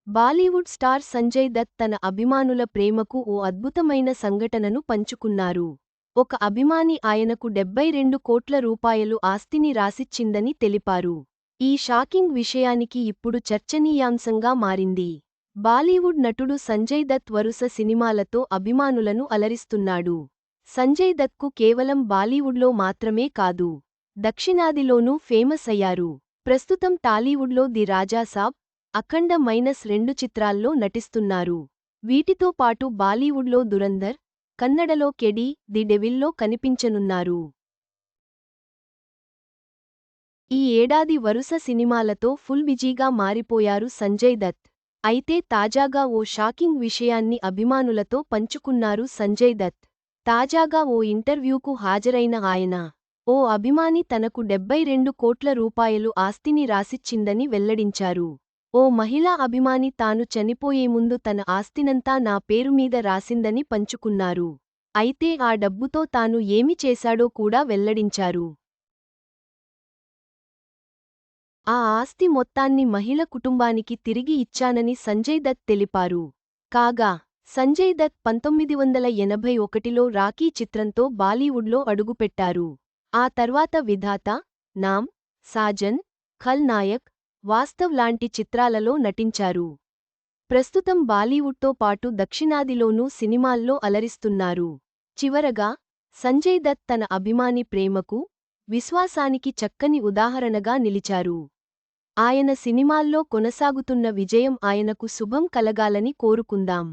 Bollywood star Sanjay Dutt తన అభిమానుల ప్రేమకు ఓ అద్భుతమైన సంఘటనను పంచుకున్నారు. ఒక అభిమాని ఆయనకు 72 కోట్ల రూపాయలు ఆస్తిని రాసిచ్చిందని తెలిపారు. ఈ షాకింగ్ విషయానికి ఇప్పుడు చర్చనీయాంశంగా మారింది. బాలీవుడ్ నటుడు సంజయ్ దత్ వరుస సినిమాలతో అభిమానులను అలరిస్తున్నాడు. సంజయ్ దత్కు కేవలం బాలీవుడ్లో మాత్రమే కాదు, దక్షిణాదిలోనూ ఫేమస్ అయ్యారు. ప్రస్తుతం టాలీవుడ్లో ది రాజాసాబ్, అఖండ -2 చిత్రాల్లో నటిస్తున్నారు. వీటితో పాటు బాలీవుడ్లో దురంధర్, కన్నడలో కెడి ది డెవిల్లో కనిపించనున్నారు. ఈ ఏడాది వరుస సినిమాలతో ఫుల్ బిజీగా మారిపోయారు సంజయ్ దత్. అయితే తాజాగా ఓ షాకింగ్ విషయాన్ని అభిమానులతో పంచుకున్నారు సంజయ్ దత్. తాజాగా ఓ ఇంటర్వ్యూకు హాజరైన ఆయన, ఓ అభిమాని తనకు 72 కోట్ల రూపాయలు ఆస్తిని రాసిచ్చిందని వెల్లడించారు. ఓ మహిళా అభిమాని తాను చనిపోయే ముందు తన ఆస్తినంతా నా పేరు మీద రాసిందని పంచుకున్నారు. అయితే ఆ డబ్బుతో తాను ఏమి చేశాడో కూడా వెల్లడించారు. ఆ ఆస్తి మొత్తాన్ని మహిళ కుటుంబానికి తిరిగి ఇచ్చానని సంజయ్ దత్ తెలిపారు. కాగా, సంజయ్ దత్ 1981లో రాకీ చిత్రంతో బాలీవుడ్లో అడుగుపెట్టారు. ఆ తర్వాత విధాత, నామ్, సాజన్, ఖల్ నాయక్, వాస్తవ్ లాంటి చిత్రాలలో నటించారు. ప్రస్తుతం బాలీవుడ్తో పాటు దక్షిణాదిలోనూ సినిమాల్లో అలరిస్తున్నారు. చివరగా, సంజయ్ దత్ తన అభిమాని ప్రేమకు, విశ్వాసానికి చక్కని ఉదాహరణగా నిలిచారు. ఆయన సినిమాల్లో కొనసాగుతున్న విజయం ఆయనకు శుభం కలగాలని కోరుకుందాం.